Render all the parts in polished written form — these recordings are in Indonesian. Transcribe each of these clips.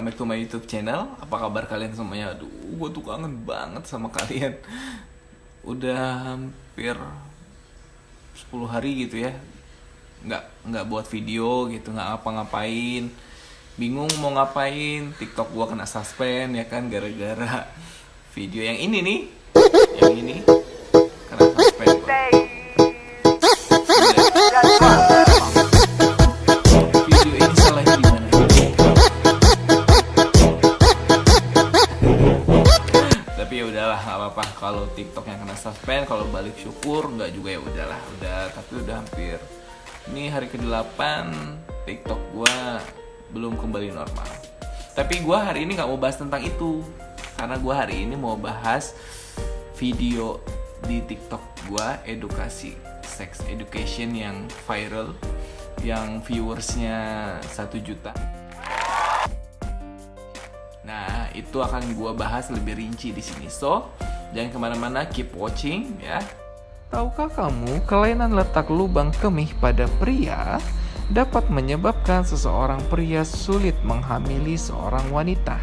welcome back to my YouTube channel. Apa kabar kalian semuanya? Aduh, gue tuh kangen banget sama kalian. Udah hampir 10 hari gitu ya, nggak buat video gitu, nggak ngapa-ngapain. Bingung mau ngapain, TikTok gue kena suspend ya kan, gara-gara video yang ini nih. Yang ini kena suspend gua. Video ini salahnya di mana? Tapi ya udahlah, nggak apa-apa. Kalau TikTok yang kena suspend, kalau balik syukur, nggak juga ya udahlah. Tapi udah hampir. Ini hari ke-8 TikTok gua belum kembali normal. Tapi gua hari ini nggak mau bahas tentang itu, karena gua hari ini mau bahas video di TikTok gua, edukasi sex education yang viral, yang viewersnya 1 juta. Nah, itu akan gua bahas lebih rinci di sini. So, jangan kemana-mana, keep watching ya. Tahukah kamu, kelainan letak lubang kemih pada pria dapat menyebabkan seseorang pria sulit menghamili seorang wanita?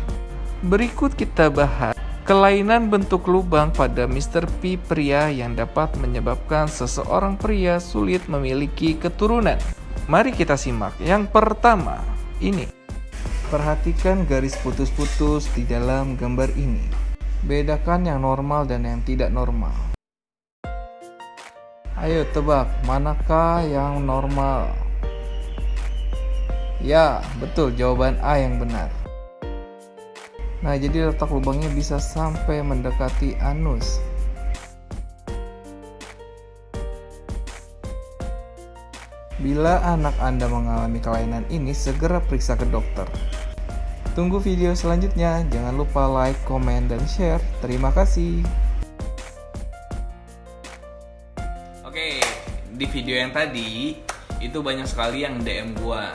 Berikut kita bahas kelainan bentuk lubang pada Mr. P pria yang dapat menyebabkan seseorang pria sulit memiliki keturunan. Mari kita simak. Yang pertama, ini. Perhatikan garis putus-putus di dalam gambar ini. Bedakan yang normal dan yang tidak normal. Ayo tebak, manakah yang normal? Ya, betul, jawaban A yang benar. Nah, jadi letak lubangnya bisa sampai mendekati anus. Bila anak Anda mengalami kelainan ini, segera periksa ke dokter. Tunggu video selanjutnya. Jangan lupa like, komen, dan share. Terima kasih. Oke, di video yang tadi itu banyak sekali yang DM gua.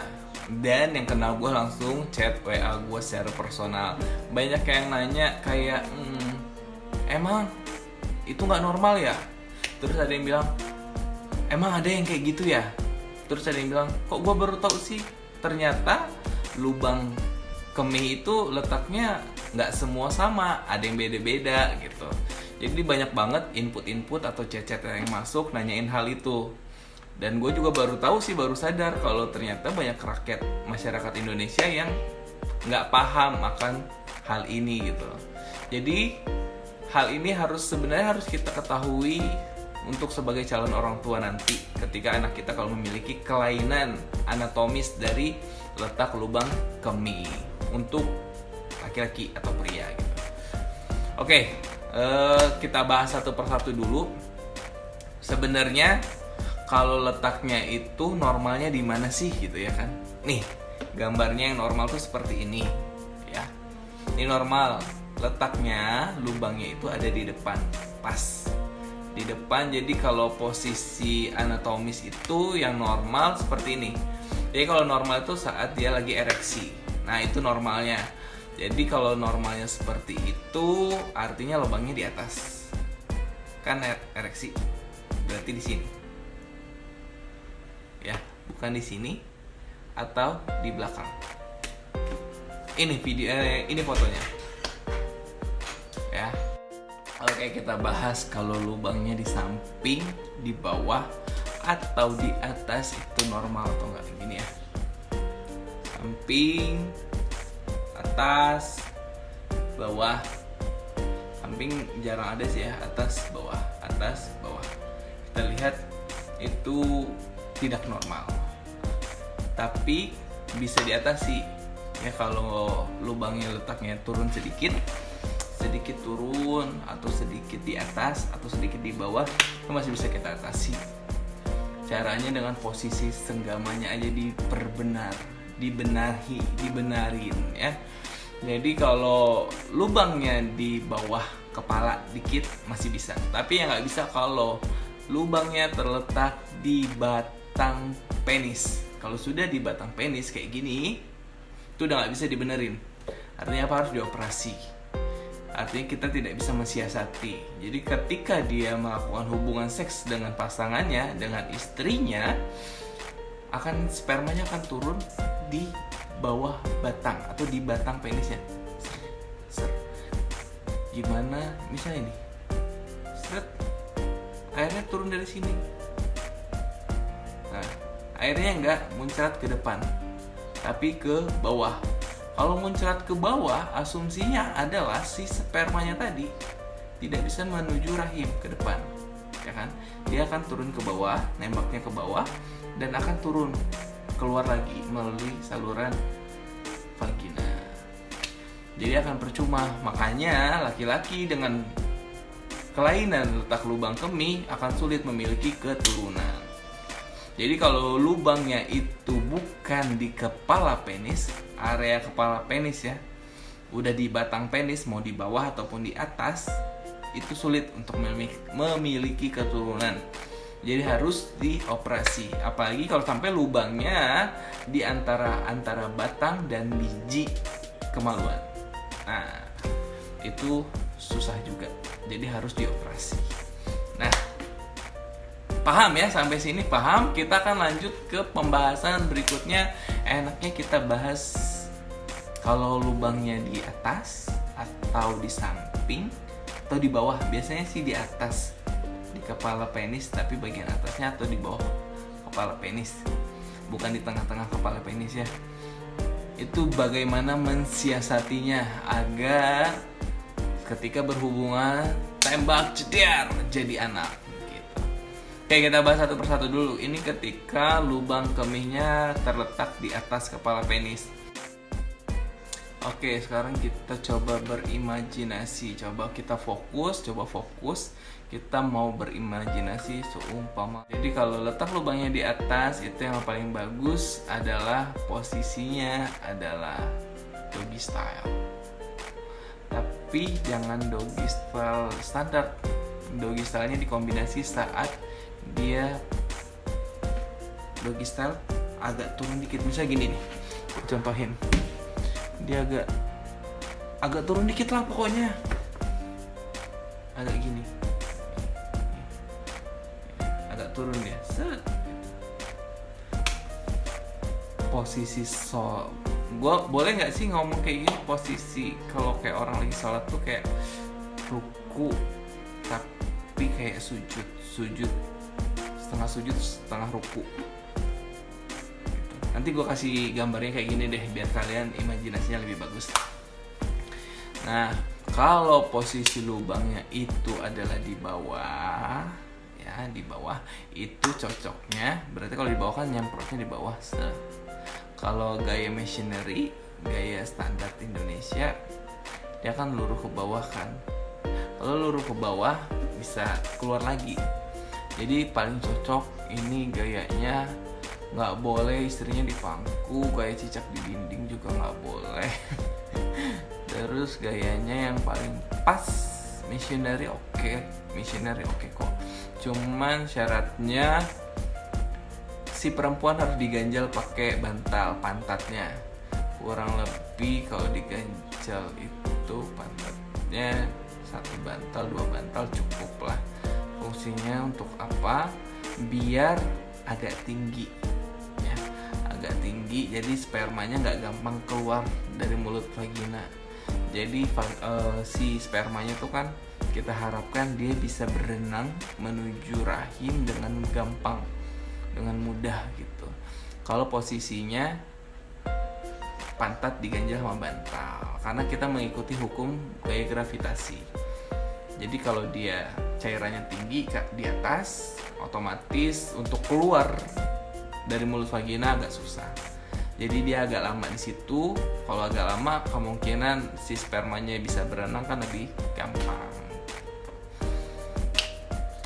Dan yang kenal gue langsung chat WA gue secara personal. Banyak yang nanya kayak, emang itu gak normal ya? Terus ada yang bilang, emang ada yang kayak gitu ya? Terus ada yang bilang, kok gue baru tahu sih? Ternyata lubang kemih itu letaknya gak semua sama, ada yang beda-beda gitu. Jadi banyak banget input-input atau chat-chat yang masuk nanyain hal itu. Dan gue juga baru tahu sih, baru sadar kalau ternyata banyak rakyat masyarakat Indonesia yang nggak paham akan hal ini gitu. Jadi hal ini sebenarnya harus kita ketahui untuk sebagai calon orang tua nanti ketika anak kita kalau memiliki kelainan anatomis dari letak lubang kemih untuk laki-laki atau pria gitu. Oke, kita bahas satu persatu dulu. Sebenarnya kalau letaknya itu normalnya di mana sih gitu ya kan? Nih, gambarnya yang normal tuh seperti ini ya. Ini normal. Letaknya lubangnya itu ada di depan, pas di depan. Jadi kalau posisi anatomis itu yang normal seperti ini. Jadi kalau normal itu saat dia lagi ereksi. Nah, itu normalnya. Jadi kalau normalnya seperti itu artinya lubangnya di atas. Kan ereksi. Berarti di sini. Ya, bukan di sini atau di belakang. Ini ini fotonya. Ya. Oke, kita bahas kalau lubangnya di samping, di bawah, atau di atas itu normal atau enggak. Gini ya. Samping, atas, bawah. Samping jarang ada sih ya, atas, bawah, atas, bawah. Kita lihat itu tidak normal, tapi bisa diatasi ya. Kalau lubangnya letaknya turun sedikit turun, atau sedikit di atas, atau sedikit di bawah, itu masih bisa kita atasi. Caranya dengan posisi senggamanya aja dibenarin ya. Jadi kalau lubangnya di bawah kepala dikit masih bisa, tapi yang nggak bisa kalau lubangnya terletak di batang penis. Kalau sudah di batang penis kayak gini, itu udah nggak bisa dibenerin. Artinya apa? Harus dioperasi. Artinya kita tidak bisa mensiasati. Jadi ketika dia melakukan hubungan seks dengan pasangannya, dengan istrinya, spermanya akan turun di bawah batang atau di batang penisnya. Ser. Gimana misalnya nih, seret, airnya turun dari sini. Nah, airnya nggak muncrat ke depan, tapi ke bawah. Kalau muncrat ke bawah, asumsinya adalah si spermanya tadi tidak bisa menuju rahim ke depan, ya kan? Dia akan turun ke bawah, nembaknya ke bawah, dan akan turun keluar lagi melalui saluran vagina. Jadi akan percuma. Makanya laki-laki dengan kelainan letak lubang kemih akan sulit memiliki keturunan. Jadi kalau lubangnya itu bukan di kepala penis, area kepala penis ya, udah di batang penis, mau di bawah ataupun di atas, itu sulit untuk memiliki keturunan. Jadi harus dioperasi. Apalagi kalau sampai lubangnya di antara batang dan biji kemaluan. Nah, itu susah juga. Jadi harus dioperasi. Nah, paham ya sampai sini? Paham? Kita akan lanjut ke pembahasan berikutnya. Enaknya kita bahas kalau lubangnya di atas atau di samping atau di bawah. Biasanya sih di atas, di kepala penis, tapi bagian atasnya atau di bawah kepala penis, bukan di tengah-tengah kepala penis ya. Itu bagaimana mensiasatinya agar ketika berhubungan tembak jedar jadi anak gitu. Oke, kita bahas satu persatu dulu. Ini ketika lubang kemihnya terletak di atas kepala penis. Oke, sekarang kita coba berimajinasi. Coba fokus. Kita mau berimajinasi seumpama. Jadi kalau letak lubangnya di atas, itu yang paling bagus adalah posisinya adalah doggy style. Tapi jangan doggy style standar. Doggy stylenya dikombinasi saat dia doggy style agak turun dikit. Misalnya gini nih, contohin. Dia agak turun dikit lah pokoknya, agak gini, agak turun ya. Set. Posisi gue boleh nggak sih ngomong kayak gini? Posisi kalau kayak orang lagi sholat tuh kayak ruku tapi kayak sujud, setengah ruku. Nanti gue kasih gambarnya kayak gini deh, biar kalian imajinasinya lebih bagus. Nah, kalau posisi lubangnya itu adalah di bawah, ya di bawah, itu cocoknya. Berarti kalau di bawah kan nyemprotnya di bawah. Kalau gaya missionary, gaya standar Indonesia, dia kan luruh ke bawah kan. Kalau luruh ke bawah bisa keluar lagi. Jadi paling cocok ini gayanya. Nggak boleh istrinya di pangku, gaya cicak di dinding juga nggak boleh. Terus gayanya yang paling pas missionary oke kok. Cuman syaratnya si perempuan harus diganjal pakai bantal pantatnya. Kurang lebih kalau diganjal itu pantatnya 1 bantal 2 bantal cukup lah. Fungsinya untuk apa? Biar agak tinggi. Agak tinggi, jadi spermanya nggak gampang keluar dari mulut vagina. Jadi si spermanya tuh kan kita harapkan dia bisa berenang menuju rahim dengan gampang, dengan mudah gitu. Kalau posisinya pantat diganjal sama bantal, karena kita mengikuti hukum gaya gravitasi. Jadi kalau dia cairannya tinggi di atas, otomatis untuk keluar dari mulut vagina agak susah. Jadi dia agak lama di situ. Kalau agak lama, kemungkinan si spermanya bisa berenang kan lebih gampang.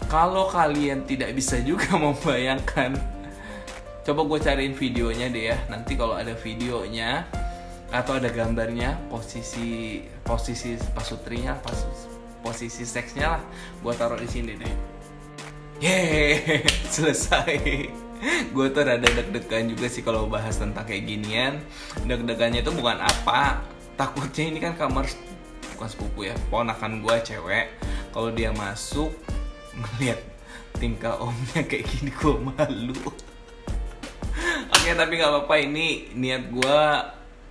Kalau kalian tidak bisa juga membayangkan, coba gue cariin videonya deh ya. Nanti kalau ada videonya atau ada gambarnya, posisi pasutrinya, posisi seksnya lah, gue taruh di sini deh. Yeay, selesai. Gue tuh rada deg-degan juga sih kalau bahas tentang kayak ginian. Deg-degannya itu bukan apa, takutnya ini kan kamar bukan sepupu ya, ponakan gue cewek. Kalau dia masuk ngeliat tingkah omnya kayak gini, gue malu. Oke, tapi nggak apa-apa, ini niat gue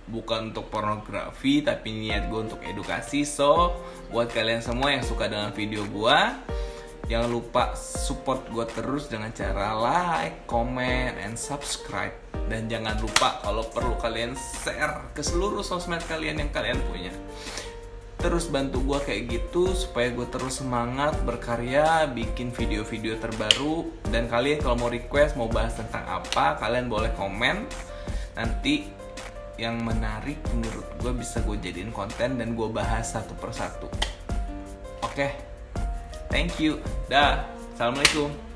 bukan untuk pornografi, tapi niat gue untuk edukasi. So, buat kalian semua yang suka dengan video gue, jangan lupa support gue terus dengan cara like, comment, and subscribe. Dan jangan lupa kalau perlu kalian share ke seluruh sosmed kalian yang kalian punya. Terus bantu gue kayak gitu supaya gue terus semangat berkarya, bikin video-video terbaru. Dan kalian kalau mau request, mau bahas tentang apa, kalian boleh komen. Nanti yang menarik menurut gue bisa gue jadiin konten dan gue bahas satu persatu. Oke, thank you. Dah, assalamualaikum.